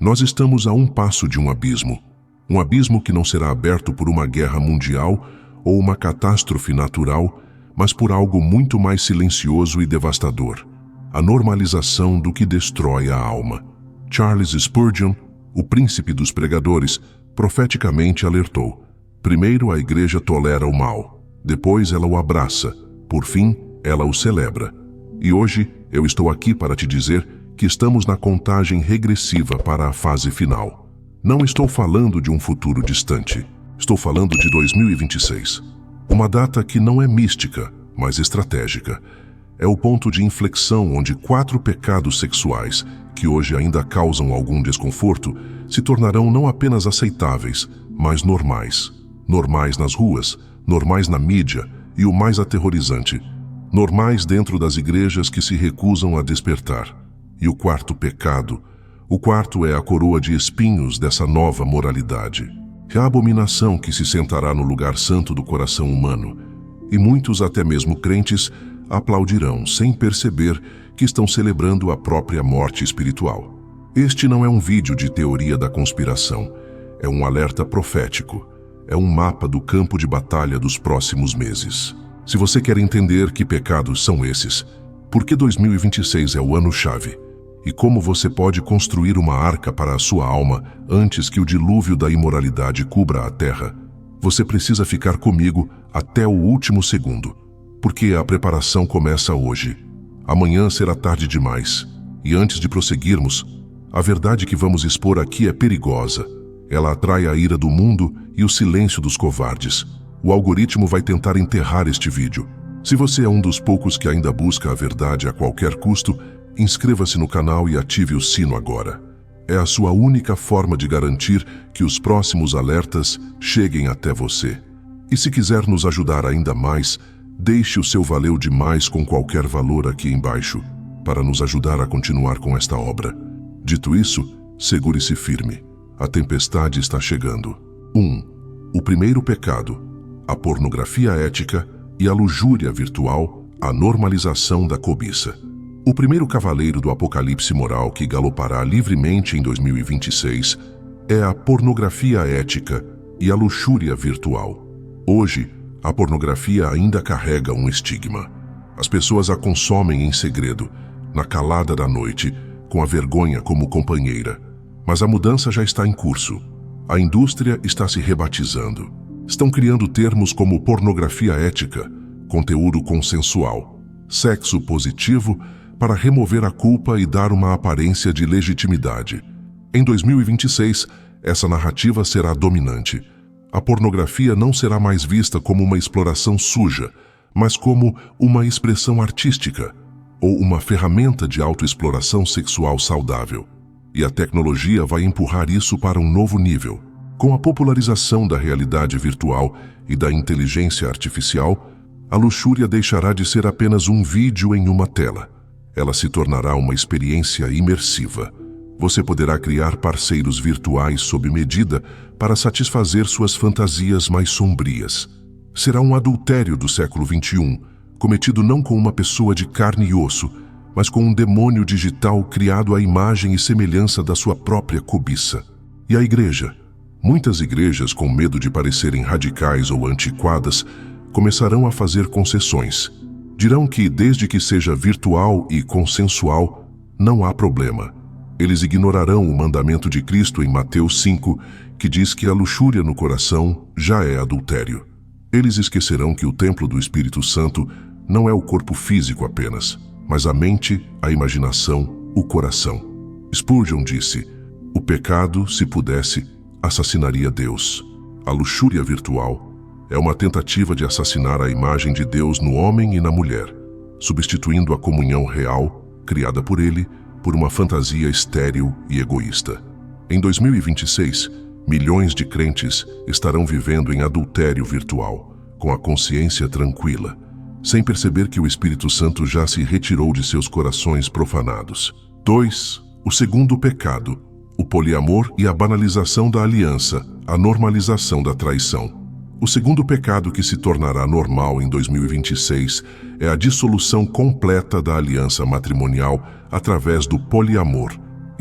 Nós estamos a um passo de um abismo que não será aberto por uma guerra mundial ou uma catástrofe natural, mas por algo muito mais silencioso e devastador: a normalização do que destrói a alma. Charles Spurgeon, o príncipe dos pregadores, profeticamente alertou: primeiro a igreja tolera o mal, depois ela o abraça, por fim ela o celebra. E hoje eu estou aqui para te dizer que estamos na contagem regressiva para a fase final. Não estou falando de um futuro distante, estou falando de 2026. Uma data que não é mística, mas estratégica. É o ponto de inflexão onde 4 pecados sexuais, que hoje ainda causam algum desconforto, se tornarão não apenas aceitáveis, mas normais. Normais nas ruas, normais na mídia e o mais aterrorizante, normais dentro das igrejas que se recusam a despertar. E o 4º pecado, o 4º é a coroa de espinhos dessa nova moralidade. É a abominação que se sentará no lugar santo do coração humano. E muitos, até mesmo crentes, aplaudirão sem perceber que estão celebrando a própria morte espiritual. Este não é um vídeo de teoria da conspiração, é um alerta profético, é um mapa do campo de batalha dos próximos meses. Se você quer entender que pecados são esses, por que 2026 é o ano-chave, e como você pode construir uma arca para a sua alma antes que o dilúvio da imoralidade cubra a terra, você precisa ficar comigo até o último segundo, porque a preparação começa hoje. Amanhã será tarde demais, e antes de prosseguirmos, a verdade que vamos expor aqui é perigosa. Ela atrai a ira do mundo e o silêncio dos covardes. O algoritmo vai tentar enterrar este vídeo. Se você é um dos poucos que ainda busca a verdade a qualquer custo, inscreva-se no canal e ative o sino agora. É a sua única forma de garantir que os próximos alertas cheguem até você. E se quiser nos ajudar ainda mais, deixe o seu valeu demais com qualquer valor aqui embaixo, para nos ajudar a continuar com esta obra. Dito isso, segure-se firme. A tempestade está chegando. 1. O primeiro pecado: a pornografia ética e a luxúria virtual, a normalização da cobiça. O primeiro cavaleiro do apocalipse moral que galopará livremente em 2026 é a pornografia ética e a luxúria virtual. Hoje, a pornografia ainda carrega um estigma. As pessoas a consomem em segredo, na calada da noite, com a vergonha como companheira. Mas a mudança já está em curso. A indústria está se rebatizando. Estão criando termos como pornografia ética, conteúdo consensual, sexo positivo, para remover a culpa e dar uma aparência de legitimidade. Em 2026, essa narrativa será dominante. A pornografia não será mais vista como uma exploração suja, mas como uma expressão artística ou uma ferramenta de autoexploração sexual saudável. E a tecnologia vai empurrar isso para um novo nível. Com a popularização da realidade virtual e da inteligência artificial, a luxúria deixará de ser apenas um vídeo em uma tela. Ela se tornará uma experiência imersiva. Você poderá criar parceiros virtuais sob medida para satisfazer suas fantasias mais sombrias. Será um adultério do século XXI, cometido não com uma pessoa de carne e osso, mas com um demônio digital criado à imagem e semelhança da sua própria cobiça. E a igreja? Muitas igrejas, com medo de parecerem radicais ou antiquadas, começarão a fazer concessões. Dirão que, desde que seja virtual e consensual, não há problema. Eles ignorarão o mandamento de Cristo em Mateus 5, que diz que a luxúria no coração já é adultério. Eles esquecerão que o templo do Espírito Santo não é o corpo físico apenas, mas a mente, a imaginação, o coração. Spurgeon disse: o pecado, se pudesse, assassinaria Deus. A luxúria virtual é uma tentativa de assassinar a imagem de Deus no homem e na mulher, substituindo a comunhão real, criada por Ele, por uma fantasia estéril e egoísta. Em 2026, milhões de crentes estarão vivendo em adultério virtual, com a consciência tranquila, sem perceber que o Espírito Santo já se retirou de seus corações profanados. 2. O segundo pecado: o poliamor e a banalização da aliança, a normalização da traição. O segundo pecado que se tornará normal em 2026 é a dissolução completa da aliança matrimonial através do poliamor.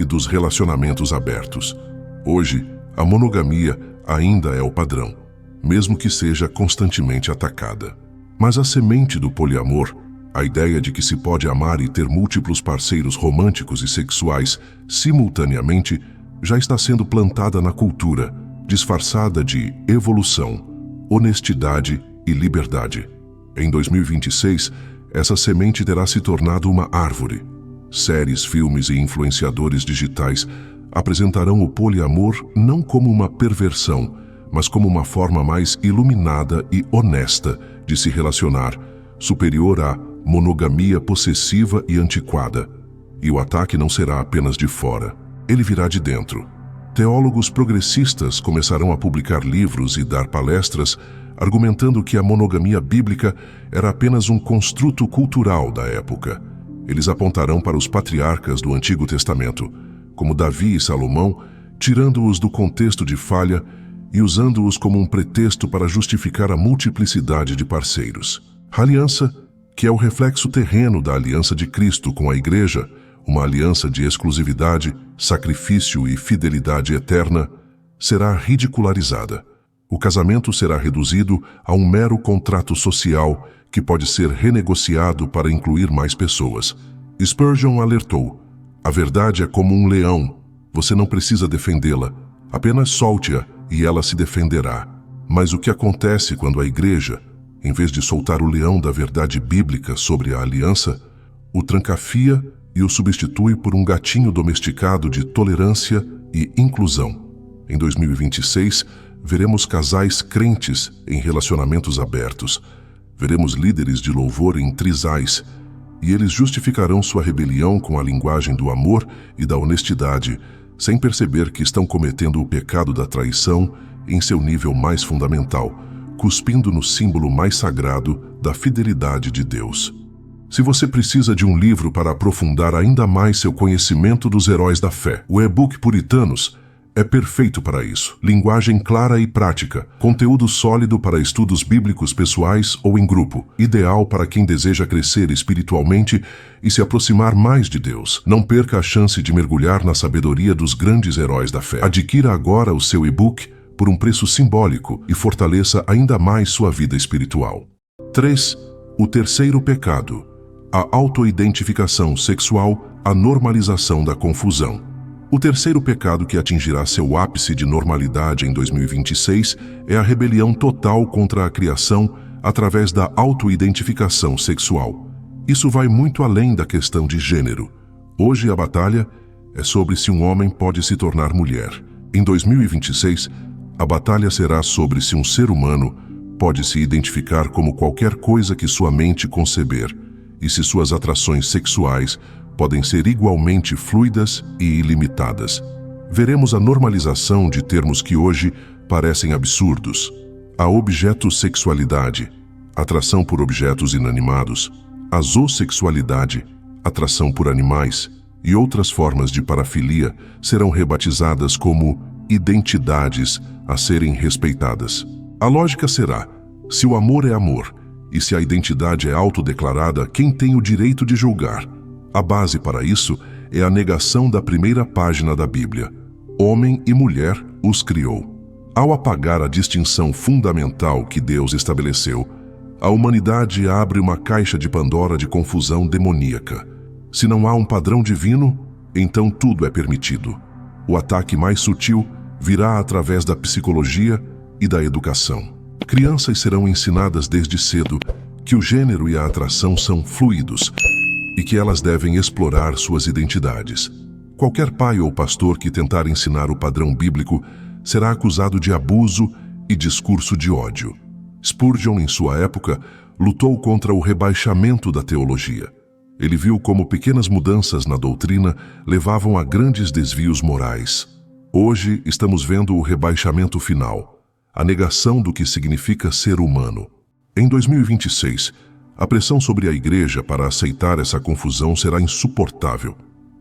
e dos relacionamentos abertos. Hoje, a monogamia ainda é o padrão, mesmo que seja constantemente atacada. Mas a semente do poliamor, a ideia de que se pode amar e ter múltiplos parceiros românticos e sexuais simultaneamente, já está sendo plantada na cultura, disfarçada de evolução, honestidade e liberdade. Em 2026, essa semente terá se tornado uma árvore. Séries, filmes e influenciadores digitais apresentarão o poliamor não como uma perversão, mas como uma forma mais iluminada e honesta de se relacionar, superior à monogamia possessiva e antiquada. E o ataque não será apenas de fora, ele virá de dentro. Teólogos progressistas começarão a publicar livros e dar palestras argumentando que a monogamia bíblica era apenas um construto cultural da época. Eles apontarão para os patriarcas do Antigo Testamento, como Davi e Salomão, tirando-os do contexto de falha e usando-os como um pretexto para justificar a multiplicidade de parceiros. A aliança, que é o reflexo terreno da aliança de Cristo com a Igreja, uma aliança de exclusividade, sacrifício e fidelidade eterna, será ridicularizada. O casamento será reduzido a um mero contrato social que pode ser renegociado para incluir mais pessoas. Spurgeon alertou: a verdade é como um leão, você não precisa defendê-la, apenas solte-a e ela se defenderá. Mas o que acontece quando a Igreja, em vez de soltar o leão da verdade bíblica sobre a aliança, o trancafia e o substitui por um gatinho domesticado de tolerância e inclusão? Em 2026, veremos casais crentes em relacionamentos abertos. Veremos líderes de louvor em trisais, e eles justificarão sua rebelião com a linguagem do amor e da honestidade, sem perceber que estão cometendo o pecado da traição em seu nível mais fundamental, cuspindo no símbolo mais sagrado da fidelidade de Deus. Se você precisa de um livro para aprofundar ainda mais seu conhecimento dos heróis da fé, o e-book Puritanos é perfeito para isso. Linguagem clara e prática, conteúdo sólido para estudos bíblicos pessoais ou em grupo, ideal para quem deseja crescer espiritualmente e se aproximar mais de Deus. Não perca a chance de mergulhar na sabedoria dos grandes heróis da fé. Adquira agora o seu e-book por um preço simbólico e fortaleça ainda mais sua vida espiritual. 3. O terceiro pecado: a autoidentificação sexual, a normalização da confusão. O terceiro pecado que atingirá seu ápice de normalidade em 2026 é a rebelião total contra a criação através da autoidentificação sexual. Isso vai muito além da questão de gênero. Hoje a batalha é sobre se um homem pode se tornar mulher. Em 2026, a batalha será sobre se um ser humano pode se identificar como qualquer coisa que sua mente conceber e se suas atrações sexuais podem ser igualmente fluidas e ilimitadas. Veremos a normalização de termos que hoje parecem absurdos: a objetosexualidade, atração por objetos inanimados, a zoosexualidade, atração por animais, e outras formas de parafilia serão rebatizadas como identidades a serem respeitadas. A lógica será: se o amor é amor e se a identidade é autodeclarada, quem tem o direito de julgar? A base para isso é a negação da primeira página da Bíblia: homem e mulher os criou. Ao apagar a distinção fundamental que Deus estabeleceu, a humanidade abre uma caixa de Pandora de confusão demoníaca. Se não há um padrão divino, então tudo é permitido. O ataque mais sutil virá através da psicologia e da educação. Crianças serão ensinadas desde cedo que o gênero e a atração são fluidos e que elas devem explorar suas identidades. Qualquer pai ou pastor que tentar ensinar o padrão bíblico será acusado de abuso e discurso de ódio. Spurgeon, em sua época, lutou contra o rebaixamento da teologia. Ele viu como pequenas mudanças na doutrina levavam a grandes desvios morais. Hoje estamos vendo o rebaixamento final, a negação do que significa ser humano. Em 2026, a pressão sobre a Igreja para aceitar essa confusão será insuportável.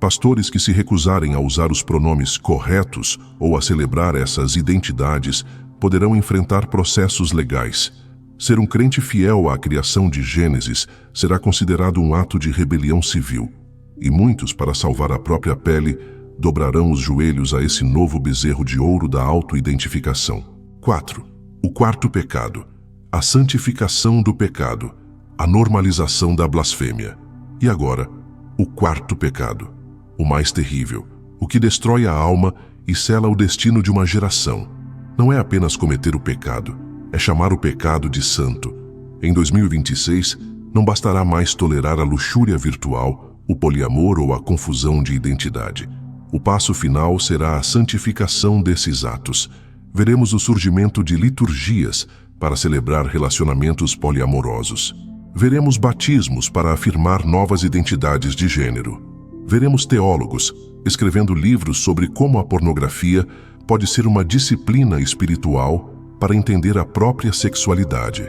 Pastores que se recusarem a usar os pronomes corretos ou a celebrar essas identidades poderão enfrentar processos legais. Ser um crente fiel à criação de Gênesis será considerado um ato de rebelião civil. E muitos, para salvar a própria pele, dobrarão os joelhos a esse novo bezerro de ouro da autoidentificação. 4. O quarto pecado: a santificação do pecado, a normalização da blasfêmia. E agora, o quarto pecado, o mais terrível, o que destrói a alma e sela o destino de uma geração. Não é apenas cometer o pecado, é chamar o pecado de santo. Em 2026, não bastará mais tolerar a luxúria virtual, o poliamor ou a confusão de identidade. O passo final será a santificação desses atos. Veremos o surgimento de liturgias para celebrar relacionamentos poliamorosos. Veremos batismos para afirmar novas identidades de gênero. Veremos teólogos escrevendo livros sobre como a pornografia pode ser uma disciplina espiritual para entender a própria sexualidade.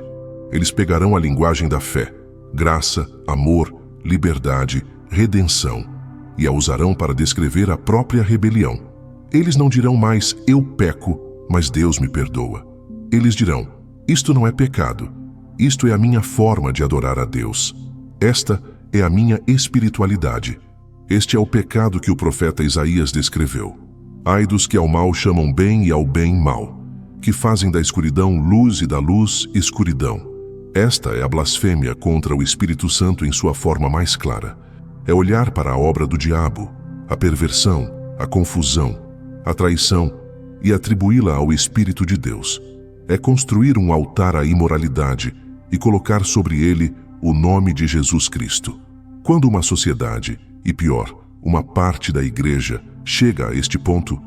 Eles pegarão a linguagem da fé, graça, amor, liberdade, redenção, e a usarão para descrever a própria rebelião. Eles não dirão mais "eu peco, mas Deus me perdoa". Eles dirão: "Isto não é pecado. Isto é a minha forma de adorar a Deus. Esta é a minha espiritualidade. Este é o pecado que o profeta Isaías descreveu. Ai dos que ao mal chamam bem e ao bem mal, que fazem da escuridão luz e da luz escuridão." Esta é a blasfêmia contra o Espírito Santo em sua forma mais clara. É olhar para a obra do diabo, a perversão, a confusão, a traição e atribuí-la ao Espírito de Deus. É construir um altar à imoralidade e colocar sobre ele o nome de Jesus Cristo. Quando uma sociedade, e pior, uma parte da igreja, chega a este ponto,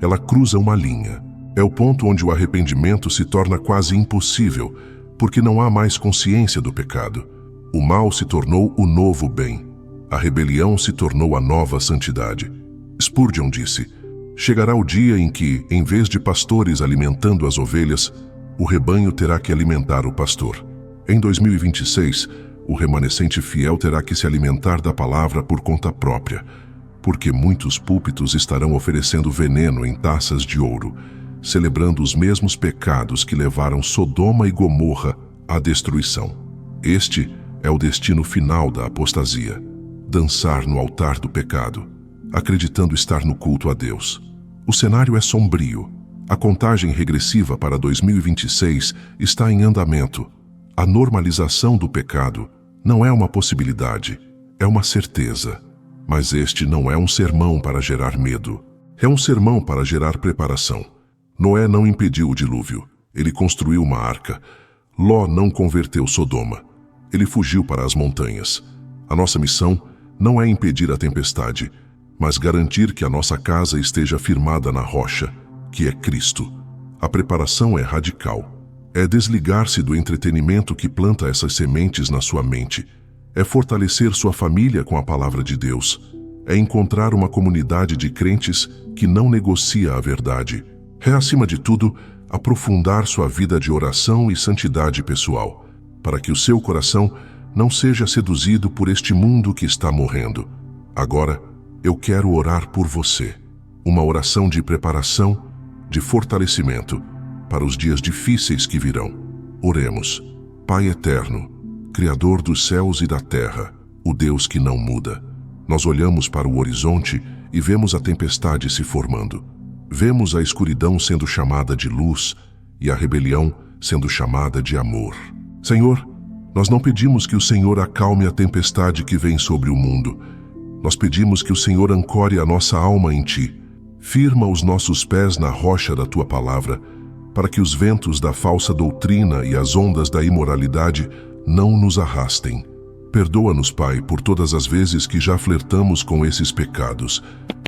ela cruza uma linha. É o ponto onde o arrependimento se torna quase impossível, porque não há mais consciência do pecado. O mal se tornou o novo bem. A rebelião se tornou a nova santidade. Spurgeon disse: "Chegará o dia em que, em vez de pastores alimentando as ovelhas, o rebanho terá que alimentar o pastor." Em 2026, o remanescente fiel terá que se alimentar da palavra por conta própria, porque muitos púlpitos estarão oferecendo veneno em taças de ouro, celebrando os mesmos pecados que levaram Sodoma e Gomorra à destruição. Este é o destino final da apostasia: dançar no altar do pecado, acreditando estar no culto a Deus. O cenário é sombrio. A contagem regressiva para 2026 está em andamento. A normalização do pecado não é uma possibilidade, é uma certeza. Mas este não é um sermão para gerar medo. É um sermão para gerar preparação. Noé não impediu o dilúvio. Ele construiu uma arca. Ló não converteu Sodoma. Ele fugiu para as montanhas. A nossa missão não é impedir a tempestade, mas garantir que a nossa casa esteja firmada na rocha, que é Cristo. A preparação é radical. É desligar-se do entretenimento que planta essas sementes na sua mente. É fortalecer sua família com a palavra de Deus. É encontrar uma comunidade de crentes que não negocia a verdade. É, acima de tudo, aprofundar sua vida de oração e santidade pessoal, para que o seu coração não seja seduzido por este mundo que está morrendo. Agora, eu quero orar por você. Uma oração de preparação, de fortalecimento, para os dias difíceis que virão. Oremos. Pai eterno, Criador dos céus e da terra, o Deus que não muda. Nós olhamos para o horizonte e vemos a tempestade se formando. Vemos a escuridão sendo chamada de luz e a rebelião sendo chamada de amor. Senhor, nós não pedimos que o Senhor acalme a tempestade que vem sobre o mundo. Nós pedimos que o Senhor ancore a nossa alma em Ti. Firma os nossos pés na rocha da Tua palavra, para que os ventos da falsa doutrina e as ondas da imoralidade não nos arrastem. Perdoa-nos, Pai, por todas as vezes que já flertamos com esses pecados,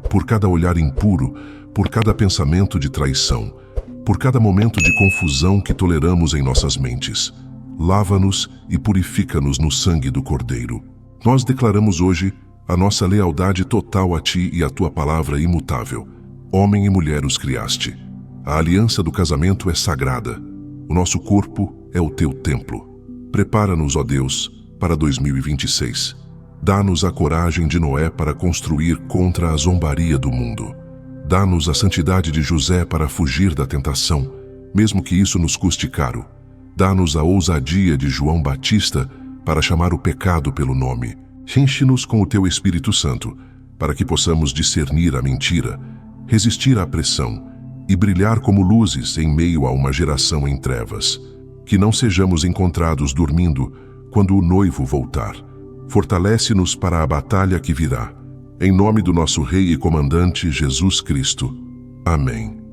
por cada olhar impuro, por cada pensamento de traição, por cada momento de confusão que toleramos em nossas mentes. Lava-nos e purifica-nos no sangue do Cordeiro. Nós declaramos hoje a nossa lealdade total a Ti e a Tua palavra imutável. Homem e mulher os criaste. A aliança do casamento é sagrada. O nosso corpo é o Teu templo. Prepara-nos, ó Deus, para 2026. Dá-nos a coragem de Noé para construir contra a zombaria do mundo. Dá-nos a santidade de José para fugir da tentação, mesmo que isso nos custe caro. Dá-nos a ousadia de João Batista para chamar o pecado pelo nome. Enche-nos com o Teu Espírito Santo, para que possamos discernir a mentira, resistir à pressão e brilhar como luzes em meio a uma geração em trevas. Que não sejamos encontrados dormindo quando o noivo voltar. Fortalece-nos para a batalha que virá. Em nome do nosso Rei e Comandante Jesus Cristo. Amém.